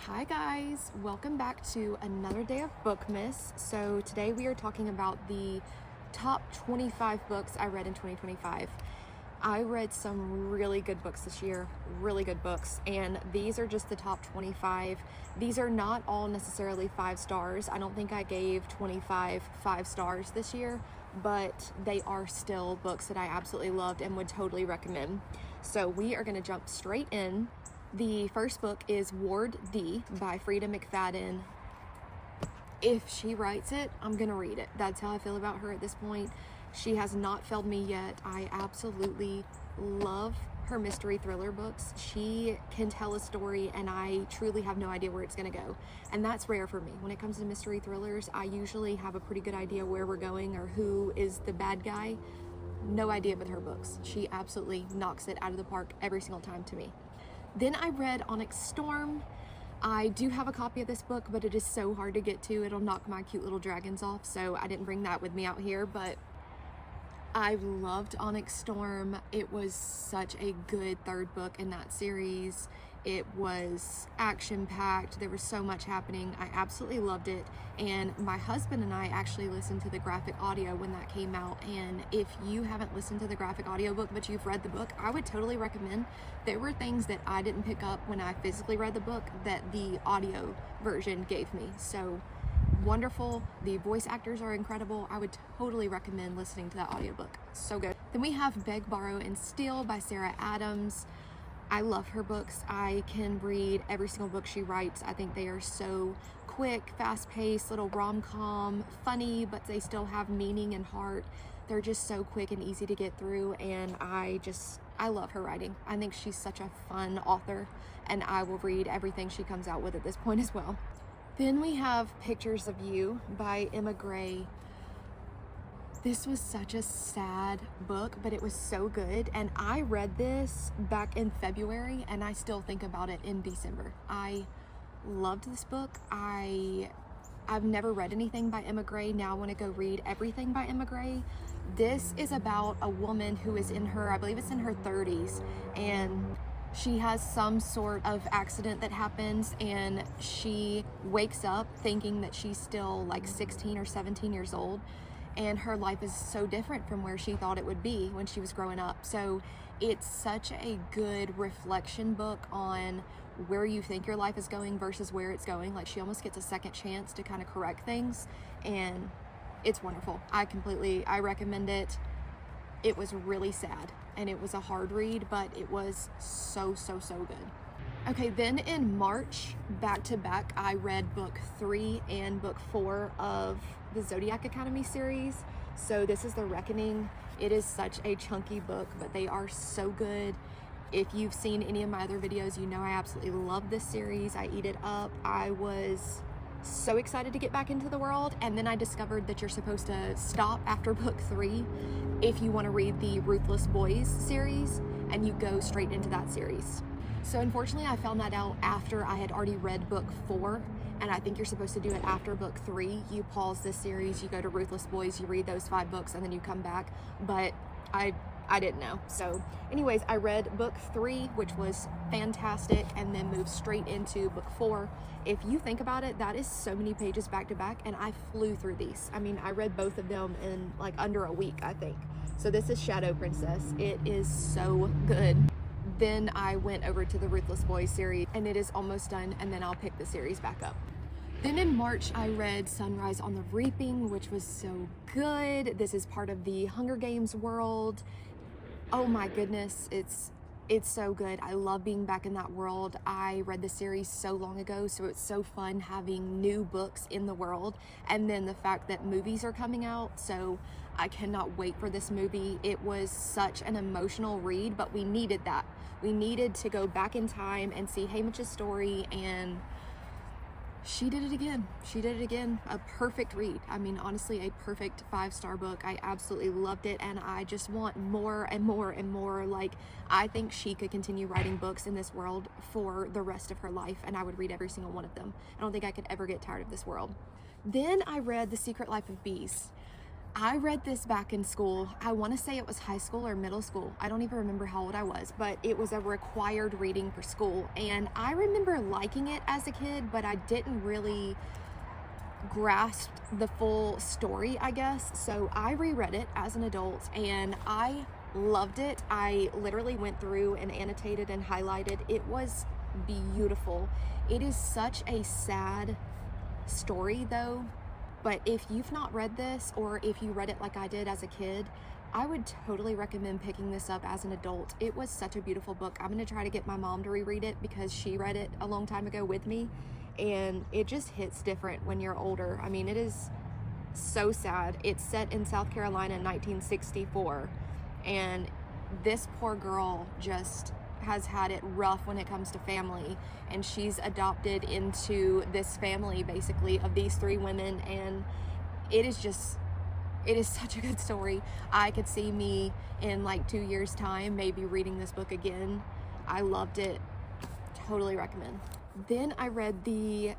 Hi guys, welcome back to another day of Bookmas. So today we are talking about the top 25 books I read in 2025. I read some really good books this year, really good books, and these are just the top 25. These are not all necessarily 5 stars. I don't think I gave 25 5 stars this year, but they are still books that I absolutely loved and would totally recommend. So we are going to jump straight in. The first book is Ward D by Frida McFadden. If she writes it, I'm gonna read it. That's how I feel about her at this point. She has not failed me yet. I absolutely love her mystery thriller books. She can tell a story and I truly have no idea where it's gonna go. And that's rare for me. When it comes to mystery thrillers, I usually have a pretty good idea where we're going or who is the bad guy. No idea with her books. She absolutely knocks it out of the park every single time to me. Then I read Onyx Storm. I do have a copy of this book, but it is so hard to get to. It'll knock my cute little dragons off, so I didn't bring that with me out here, but I loved Onyx Storm. It was such a good third book in that series. It was action-packed. There was so much happening. I absolutely loved it. And my husband and I actually listened to the graphic audio when that came out. And if you haven't listened to the graphic audio book, but you've read the book, I would totally recommend. There were things that I didn't pick up when I physically read the book that the audio version gave me. So wonderful. The voice actors are incredible. I would totally recommend listening to that audiobook. So good. Then we have Beg, Borrow, and Steal by Sarah Adams. I love her books. I can read every single book she writes. I think they are so quick, fast-paced, little rom-com, funny, but they still have meaning and heart. They're just so quick and easy to get through, and I love her writing. I think she's such a fun author, and I will read everything she comes out with at this point as well. Then we have Pictures of You by Emma Gray. This was such a sad book, but it was so good. And I read this back in February and I still think about it in December. I loved this book. I've never read anything by Emma Gray. Now I want to go read everything by Emma Gray. This is about a woman who is in her, I believe it's in her 30s, and she has some sort of accident that happens and she wakes up thinking that she's still like 16 or 17 years old. And her life is so different from where she thought it would be when she was growing up. So it's such a good reflection book on where you think your life is going versus where it's going. Like, she almost gets a second chance to kind of correct things, and it's wonderful. I recommend it. It was really sad and it was a hard read, but it was so good. Okay, then in March, back to back, I read book 3 and book 4 of the Zodiac Academy series. So this is The Reckoning. It is such a chunky book, but they are so good. If you've seen any of my other videos, you know I absolutely love this series. I eat it up. I was so excited to get back into the world, and then I discovered that you're supposed to stop after book 3 if you want to read the Ruthless Boys series, and you go straight into that series. So unfortunately, I found that out after I had already read book 4, and I think you're supposed to do it after book 3. You pause this series, you go to Ruthless Boys, you read those 5 books, and then you come back. But I didn't know. So anyways, I read book 3, which was fantastic, and then moved straight into book 4. If you think about it, that is so many pages back to back, and I flew through these. I mean, I read both of them in like under a week, I think. So this is Shadow Princess. It is so good. Then I went over to the Ruthless Boys series, and it is almost done, and then I'll pick the series back up. Then in March, I read Sunrise on the Reaping, which was so good. This is part of the Hunger Games world. Oh my goodness, it's so good. I love being back in that world. I read the series so long ago, so it's so fun having new books in the world. And then the fact that movies are coming out, so I cannot wait for this movie. It was such an emotional read, but we needed that. We needed to go back in time and see Haymitch's story, and she did it again. She did it again. A perfect read. I mean, honestly, a perfect 5-star book. I absolutely loved it, and I just want more and more and more. Like, I think she could continue writing books in this world for the rest of her life, and I would read every single one of them. I don't think I could ever get tired of this world. Then I read The Secret Life of Bees. I read this back in school. I want to say it was high school or middle school. I don't even remember how old I was, but it was a required reading for school. And I remember liking it as a kid, but I didn't really grasp the full story, I guess. So I reread it as an adult and I loved it. I literally went through and annotated and highlighted. It was beautiful. It is such a sad story though. But if you've not read this, or if you read it like I did as a kid, I would totally recommend picking this up as an adult. It was such a beautiful book. I'm gonna try to get my mom to reread it because she read it a long time ago with me, and it just hits different when you're older. I mean, it is so sad. It's set in South Carolina in 1964, and this poor girl just has had it rough when it comes to family, and she's adopted into this family basically of these three women, and it is such a good story. I could see me in like 2 years time maybe reading this book again. I loved it. Totally recommend. Then I read the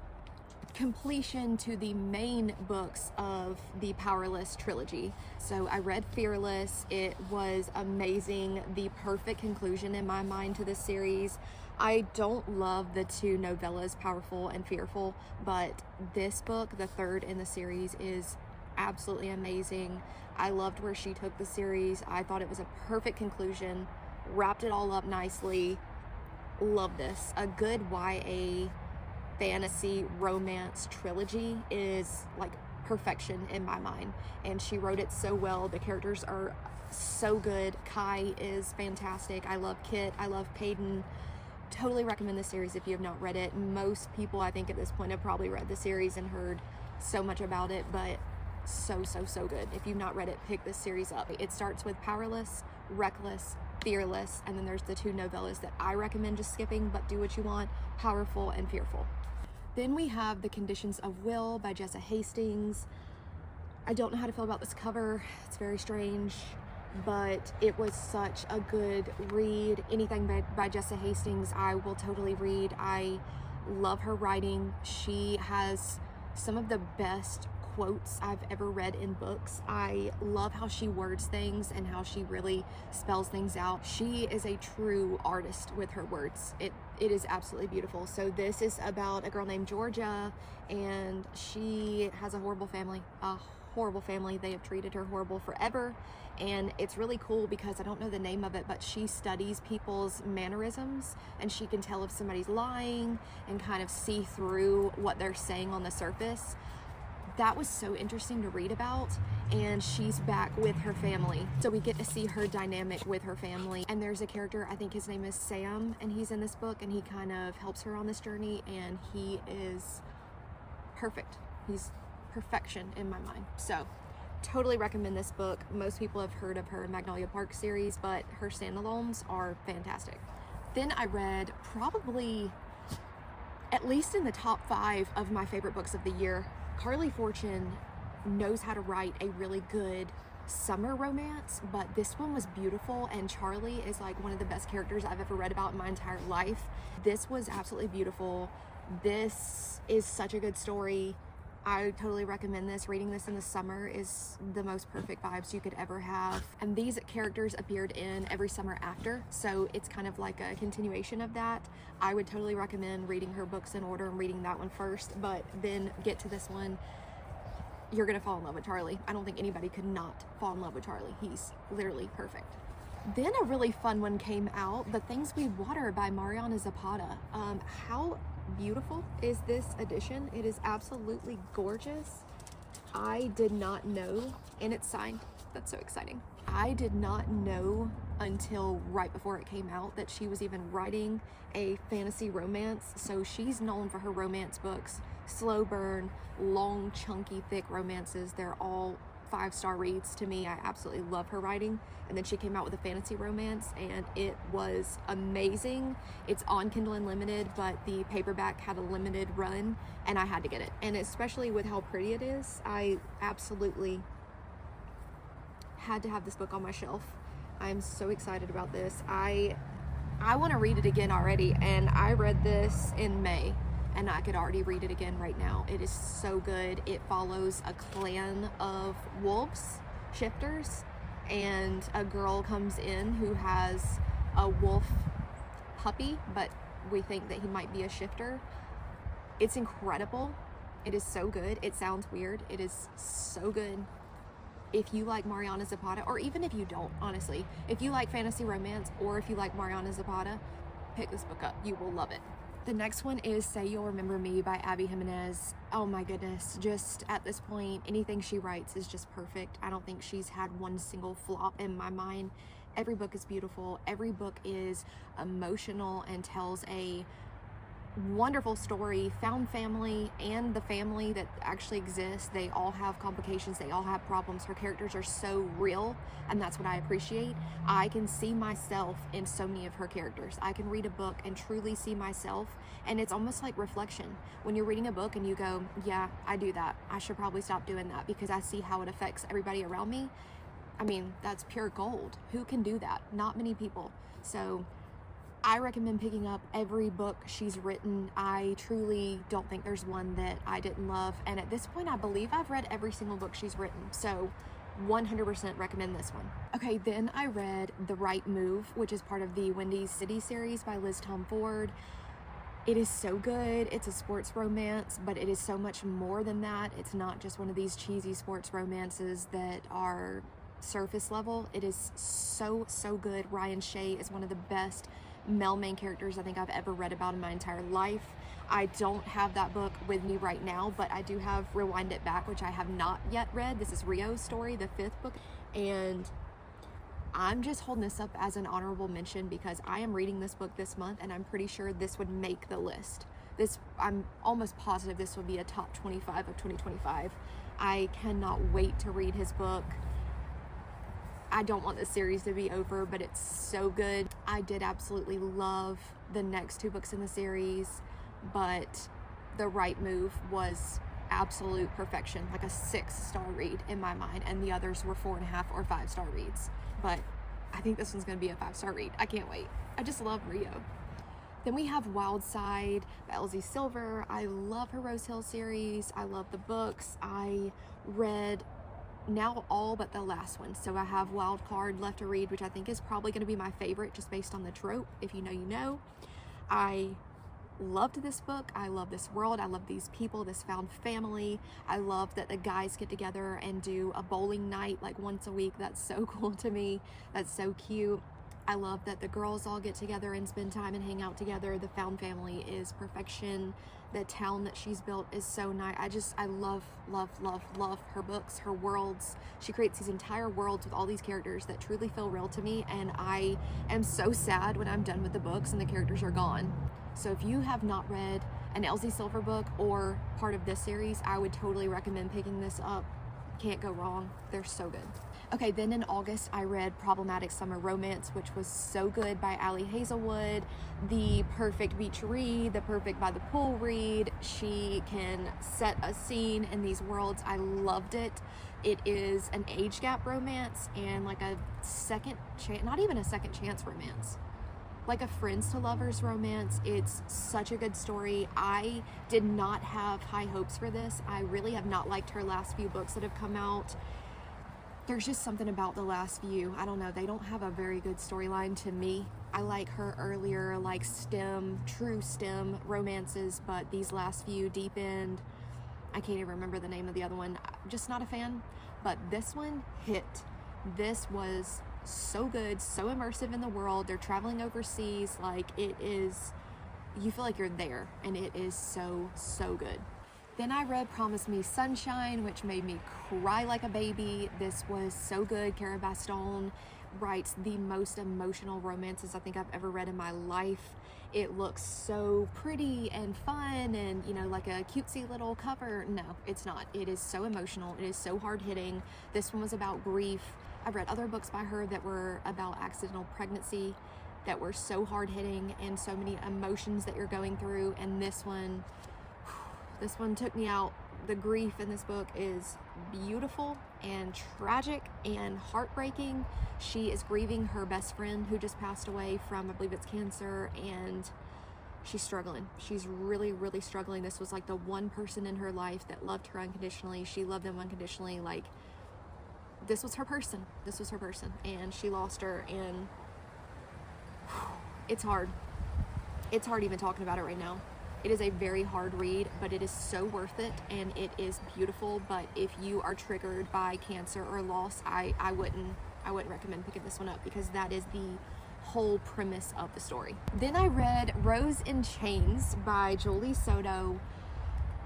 completion to the main books of the Powerless trilogy. So I read Fearless. It was amazing. The perfect conclusion in my mind to this series. I don't love the two novellas, Powerful and Fearful, but this book, the third in the series, is absolutely amazing. I loved where she took the series. I thought it was a perfect conclusion, wrapped it all up nicely. Love this. A good YA fantasy romance trilogy is like perfection in my mind, and she wrote it so well. The characters are so good. Kai is fantastic. I love Kit. I love Peyton. Totally recommend this series if you have not read it. Most people I think at this point have probably read the series and heard so much about it, but so good. If you've not read it, pick this series up. It starts with Powerless, Reckless, Fearless, and then there's the two novellas that I recommend just skipping, but do what you want, Powerful and Fearful. Then we have The Conditions of Will by Jessa Hastings. I don't know how to feel about this cover. It's very strange, but it was such a good read. Anything by Jessa Hastings, I will totally read. I love her writing. She has some of the best quotes I've ever read in books. I love how she words things and how she really spells things out. She is a true artist with her words. It is absolutely beautiful. So this is about a girl named Georgia, and she has a horrible family. They have treated her horrible forever, and it's really cool because I don't know the name of it, but she studies people's mannerisms, and she can tell if somebody's lying and kind of see through what they're saying on the surface. That was so interesting to read about, and she's back with her family. So we get to see her dynamic with her family. And there's a character, I think his name is Sam, and he's in this book, and he kind of helps her on this journey, and he is perfect. He's perfection in my mind. So totally recommend this book. Most people have heard of her Magnolia Park series, but her standalones are fantastic. Then I read probably at least in the top 5 of my favorite books of the year. Carly Fortune knows how to write a really good summer romance, but this one was beautiful, and Charlie is like one of the best characters I've ever read about in my entire life. This was absolutely beautiful. This is such a good story. I totally recommend this. Reading this in the summer is the most perfect vibes you could ever have. And these characters appeared in Every Summer After, so it's kind of like a continuation of that. I would totally recommend reading her books in order and reading that one first, but then get to this one. You're gonna fall in love with Charlie. I don't think anybody could not fall in love with Charlie. He's literally perfect. Then a really fun one came out, The Things We Water by Mariana Zapata. How beautiful is this edition? It is absolutely gorgeous. I did not know, and it's signed. That's so exciting. I did not know until right before it came out that she was even writing a fantasy romance. So she's known for her romance books, slow burn, long, chunky, thick romances. They're all 5-star reads to me. I absolutely love her writing. And then she came out with a fantasy romance, and it was amazing. It's on Kindle Unlimited, but the paperback had a limited run, and I had to get it. And especially with how pretty it is, I absolutely had to have this book on my shelf. I'm so excited about this. I want to read it again already, and I read this in May, and I could already read it again right now. It is so good. It follows a clan of wolves, shifters, and a girl comes in who has a wolf puppy, but we think that he might be a shifter. It's incredible. It is so good. It sounds weird. It is so good. If you like Mariana Zapata, or even if you don't, honestly, if you like fantasy romance or if you like Mariana Zapata, pick this book up. You will love it. The next one is Say You'll Remember Me by Abby Jimenez. Oh my goodness, just at this point, anything she writes is just perfect. I don't think she's had one single flop in my mind. Every book is beautiful. Every book is emotional and tells a wonderful story. Found family and the family that actually exists, they all have complications, they all have problems. Her characters are so real, and that's what I appreciate. I can see myself in so many of her characters. I can read a book and truly see myself, and it's almost like reflection. When you're reading a book and you go, yeah, I do that, I should probably stop doing that, because I see how it affects everybody around me. I mean, that's pure gold. Who can do that? Not many people. So I recommend picking up every book she's written. I truly don't think there's one that I didn't love. And at this point, I believe I've read every single book she's written. So 100% recommend this one. Okay, then I read The Right Move, which is part of the Windy City series by Liz Tom Ford. It is so good. It's a sports romance, but it is so much more than that. It's not just one of these cheesy sports romances that are surface level. It is so good. Ryan Shea is one of the best male main characters I think I've ever read about in my entire life. I don't have that book with me right now, but I do have Rewind It Back, which I have not yet read. This is Rio's story, the 5th book, and I'm just holding this up as an honorable mention because I am reading this book this month, and I'm pretty sure this would make the list. I'm almost positive this will be a top 25 of 2025. I cannot wait to read his book. I don't want this series to be over, but it's so good. I did absolutely love the next 2 books in the series, but The Right Move was absolute perfection, like a 6-star read in my mind, and the others were 4.5 or 5-star reads. But I think this one's gonna be a 5-star read. I can't wait. I just love Rio. Then we have Wild Side by Elsie Silver. I love her Rose Hill series. I love the books. I read now all but the last one, so I have Wild Card left to read, which I think is probably going to be my favorite just based on the trope. If you know, you know. I loved this book. I love this world. I love these people, this found family. I love that the guys get together and do a bowling night like once a week. That's so cool to me. That's so cute. I love that the girls all get together and spend time and hang out together. The found family is perfection. The town that she's built is so nice. I love her books, her worlds. She creates these entire worlds with all these characters that truly feel real to me, and I am so sad when I'm done with the books and the characters are gone. So if you have not read an Elsie Silver book or part of this series, I would totally recommend picking this up. Can't go wrong. They're so good. Okay, then in August, I read Problematic Summer Romance, which was so good, by Allie Hazelwood. The perfect beach read, the perfect by the pool read. She can set a scene in these worlds. I loved it. It is an age gap romance and like a second chance, not even a second chance romance, like a friends to lovers romance. It's such a good story. I did not have high hopes for this. I really have not liked her last few books that have come out. There's just something about the last few. I don't know. They don't have a very good storyline to me. I like her earlier, like true STEM romances, but these last few deep end, I can't even remember the name of the other one. I'm just not a fan. But this one hit. This was so good, so immersive in the world. They're traveling overseas. Like, it is, you feel like you're there, and it is so good. Then I read Promise Me Sunshine, which made me cry like a baby. This was so good. Cara Baston writes the most emotional romances I think I've ever read in my life. It looks so pretty and fun and, you know, like a cutesy little cover. No, it's not. It is so emotional. It is so hard-hitting. This one was about grief. I've read other books by her that were about accidental pregnancy that were so hard-hitting and so many emotions that you're going through, and this one took me out. The grief in this book is beautiful and tragic and heartbreaking. She is grieving her best friend who just passed away from, I believe it's cancer, and she's struggling. She's really struggling. This was like the one person in her life that loved her unconditionally. She loved them unconditionally. Like, this was her person. This was her person, and she lost her, and it's hard. It's hard even talking about it right now. It is a very hard read, but it is so worth it, and it is beautiful. But if you are triggered by cancer or loss, I wouldn't recommend picking this one up, because that is the whole premise of the story. Then I read Rose in Chains by Julie Soto.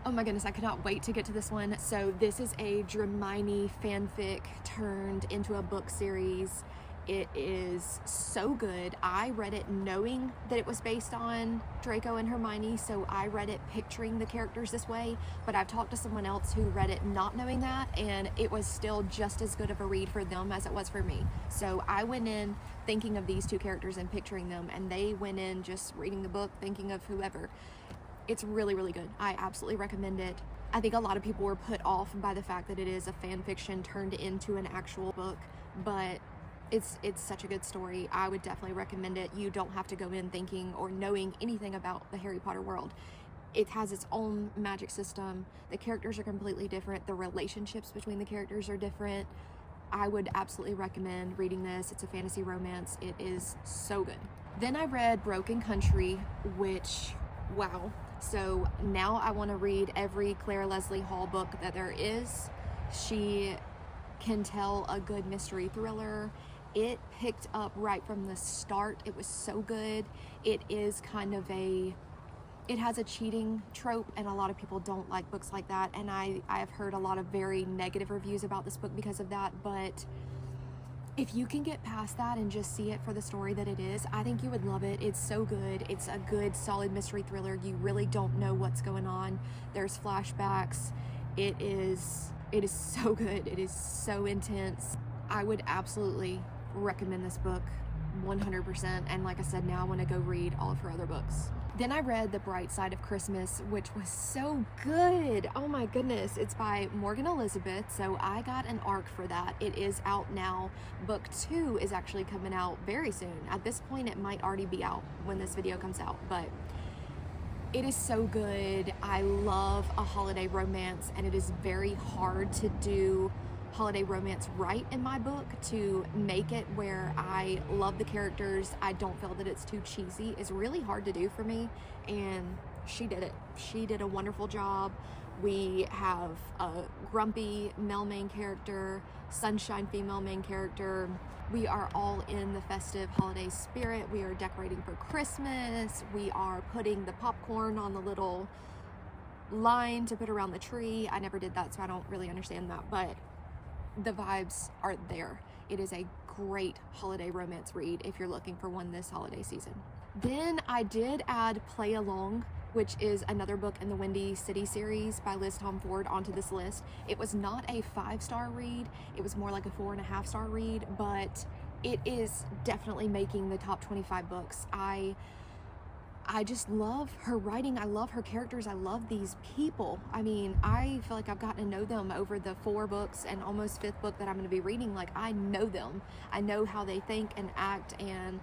Oh my goodness, I could not wait to get to this one. So this is a Dramini fanfic turned into a book series. It is so good. I read it knowing that it was based on Draco and Hermione, so I read it picturing the characters this way, but I've talked to someone else who read it not knowing that, and it was still just as good of a read for them as it was for me. So I went in thinking of these two characters and picturing them, and they went in just reading the book thinking of whoever. It's really, really good. I absolutely recommend it. I think a lot of people were put off by the fact that it is a fan fiction turned into an actual book, but it's such a good story. I would definitely recommend it. You don't have to go in thinking or knowing anything about the Harry Potter world. It has its own magic system. The characters are completely different. The relationships between the characters are different. I would absolutely recommend reading this. It's a fantasy romance. It is so good. Then I read Broken Country, which, wow. So now I want to read every Claire Leslie Hall book that there is. She can tell a good mystery thriller. It picked up right from the start. It was so good. It is kind of it has a cheating trope, and a lot of people don't like books like that, and I have heard a lot of very negative reviews about this book because of that, but if you can get past that and just see it for the story that it is, I think you would love it. It's so good. It's a good, solid mystery thriller. You really don't know what's going on. There's flashbacks. It is so good. It is so intense. I would absolutely recommend this book 100%, and like I said, now I want to go read all of her other books. Then I read The Bright Side of Christmas, which was so good. Oh my goodness. It's by Morgan Elizabeth, so I got an ARC for that. It is out now. Book 2 is actually coming out very soon. At this point, it might already be out when this video comes out, but it is so good. I love a holiday romance, and it is very hard to do holiday romance right in my book. To make it where I love the characters, I don't feel that it's too cheesy, is really hard to do for me, and she did it. She did a wonderful job. We have a grumpy male main character, sunshine female main character. We are all in the festive holiday spirit. We are decorating for Christmas. We are putting the popcorn on the little line to put around the tree. I never did that, so I don't really understand that, but the vibes are there. It is a great holiday romance read if you're looking for one this holiday season. Then I did add Play Along, which is another book in the Windy City series by Liz Tom Ford, onto this list. It was not a 5-star read. It was more like a 4.5-star read, but it is definitely making the top 25 books. I just love her writing. I love her characters. I love these people. I mean, I feel like I've gotten to know them over the 4 books and almost 5th book that I'm going to be reading. Like, I know them. I know how they think and act, and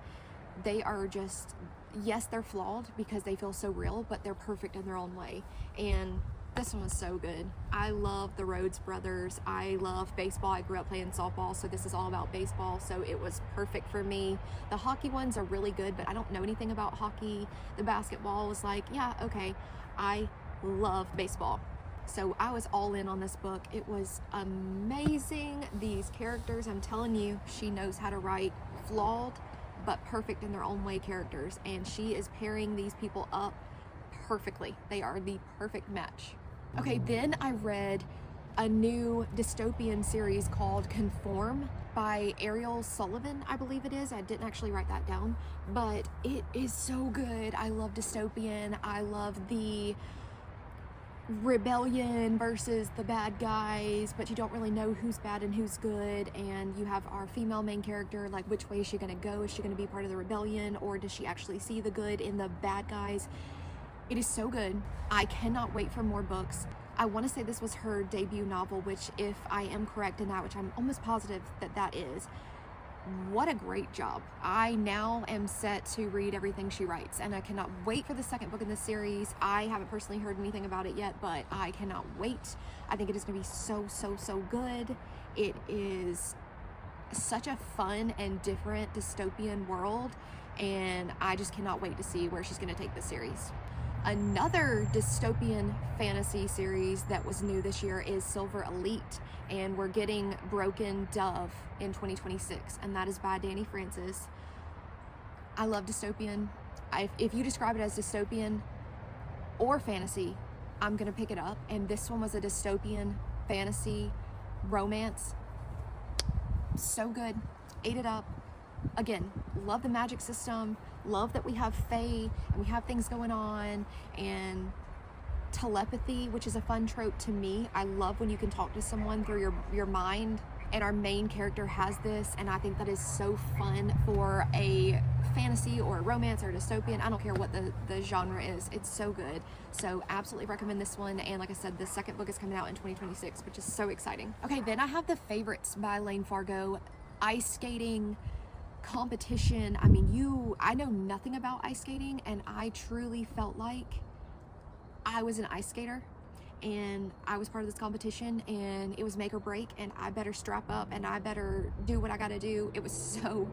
they are just, yes, they're flawed because they feel so real, but they're perfect in their own way. And this one was so good. I love the Rhodes brothers. I love baseball. I grew up playing softball, so this is all about baseball, so it was perfect for me. The hockey ones are really good, but I don't know anything about hockey. The basketball was like, yeah, okay. I love baseball. So I was all in on this book. It was amazing. These characters, I'm telling you, she knows how to write flawed but perfect in their own way characters, and she is pairing these people up perfectly. They are the perfect match. Okay, then I read a new dystopian series called Conform by Ariel Sullivan, I believe it is. I didn't actually write that down, but it is so good. I love dystopian. I love the rebellion versus the bad guys, but you don't really know who's bad and who's good, and you have our female main character, like, which way is she going to go? Is she going to be part of the rebellion, or does she actually see the good in the bad guys? It is so good. I cannot wait for more books. I want to say this was her debut novel, which, if I am correct in that, which I'm almost positive that that is, what a great job. I now am set to read everything she writes, and I cannot wait for the second book in this series. I haven't personally heard anything about it yet, but I cannot wait. I think it is going to be so, so, so good, It is such a fun and different dystopian world, and I just cannot wait to see where she's going to take this series. Another dystopian fantasy series that was new this year is Silver Elite, and we're getting Broken Dove in 2026, and that is by Danny Francis. I love dystopian. If you describe it as dystopian or fantasy, I'm going to pick it up, and this one was a dystopian fantasy romance. So good. Ate it up. Again, love the magic system, love that we have fae and we have things going on, and telepathy, which is a fun trope to me. I love when you can talk to someone through your mind, and our main character has this, and I think that is so fun for a fantasy or a romance or a dystopian. I don't care what the genre is. It's so good. So absolutely recommend this one. And like I said, the second book is coming out in 2026, which is so exciting. Okay, then I have The Favorites by Lane Fargo. Ice skating competition. I mean, I know nothing about ice skating, and I truly felt like I was an ice skater, and I was part of this competition, and it was make or break, and I better strap up and I better do what I gotta do. It was so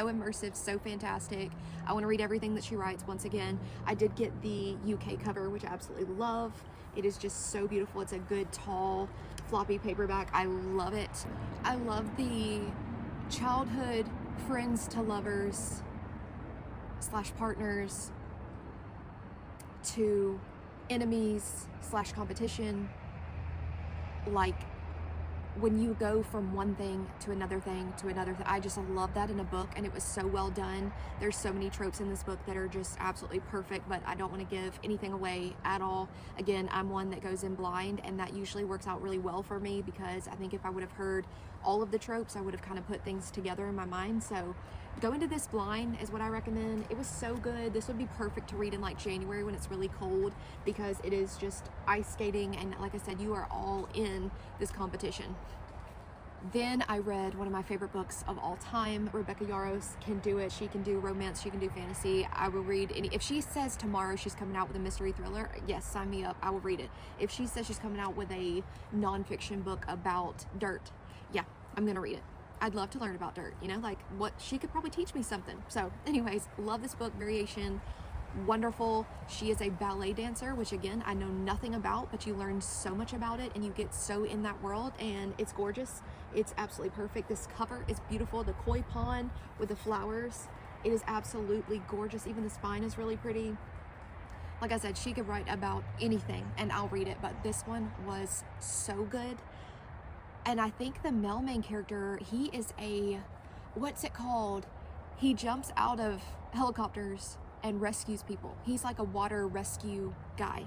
immersive, so fantastic. I want to read everything that she writes once again. I did get the UK cover, which I absolutely love. It is just so beautiful. It's a good tall floppy paperback. I love it. I love the childhood friends to lovers / partners to enemies / competition. Like when you go from one thing to another thing to another thing. I just love that in a book, and it was so well done. There's so many tropes in this book that are just absolutely perfect, but I don't want to give anything away at all. Again, I'm one that goes in blind, and that usually works out really well for me, because I think if I would have heard all of the tropes, I would have kind of put things together in my mind. So go into this blind is what I recommend. It was so good. This would be perfect to read in like January when it's really cold, because it is just ice skating, and like I said, you are all in this competition. Then I read one of my favorite books of all time. Rebecca Yarros can do it. She can do romance, she can do fantasy. I will read any. If she says tomorrow she's coming out with a mystery thriller, yes, sign me up. I will read it. If she says she's coming out with a nonfiction book about dirt, yeah, I'm gonna read it. I'd love to learn about dirt, like what she could probably teach me something. So anyways, love this book. Variation, wonderful. She is a ballet dancer, which again, I know nothing about, but you learn so much about it and you get so in that world, and it's gorgeous. It's absolutely perfect. This cover is beautiful. The koi pond with the flowers, it is absolutely gorgeous. Even the spine is really pretty. Like I said, she could write about anything and I'll read it, but this one was so good. And I think the male main character, he is what's it called? He jumps out of helicopters and rescues people. He's like a water rescue guy.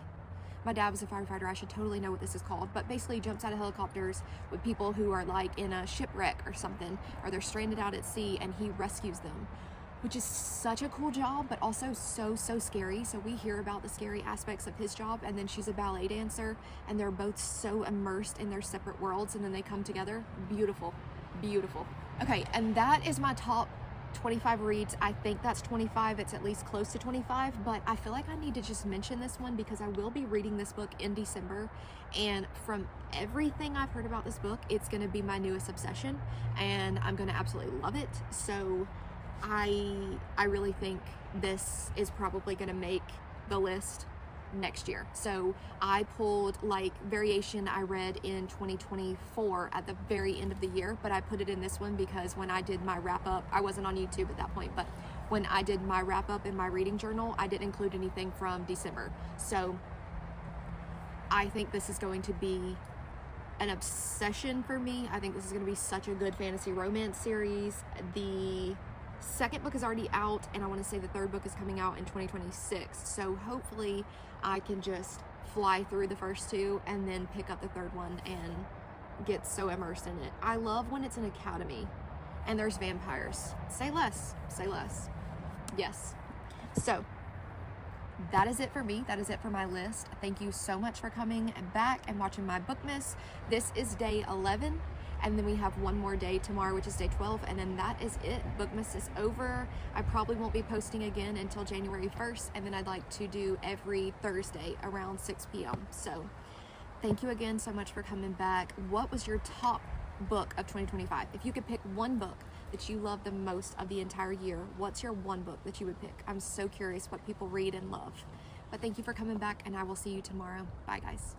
My dad was a firefighter. I should totally know what this is called. But basically he jumps out of helicopters with people who are like in a shipwreck or something, or they're stranded out at sea, and he rescues them, which is such a cool job, but also so scary. So we hear about the scary aspects of his job, and then she's a ballet dancer, and they're both so immersed in their separate worlds, and then they come together. Beautiful, beautiful. Okay, and that is my top 25 reads. I think that's 25. It's at least close to 25, but I feel like I need to just mention this one because I will be reading this book in December, and from everything I've heard about this book, it's going to be my newest obsession, and I'm going to absolutely love it. So I really think this is probably going to make the list next year. So I pulled like Variation I read in 2024 at the very end of the year, but I put it in this one because when I did my wrap up, I wasn't on YouTube at that point, but when I did my wrap up in my reading journal, I didn't include anything from December. So I think this is going to be an obsession for me. I think this is going to be such a good fantasy romance series. The second book is already out, and I want to say the third book is coming out in 2026. So hopefully I can just fly through the first two and then pick up the third one and get so immersed in it. I love when it's an academy and there's vampires. Say less, say less. Yes. So that is it for me. That is it for my list. Thank you so much for coming back and watching my Bookmas. This is day 11. And then we have one more day tomorrow, which is day 12, and then that is it. Bookmas is over. I probably won't be posting again until January 1st, and then I'd like to do every Thursday around 6 p.m. So thank you again so much for coming back. What was your top book of 2025. If you could pick one book that you love the most of the entire year, what's your one book that you would pick? I'm so curious what people read and love. But thank you for coming back, and I will see you tomorrow. Bye, guys.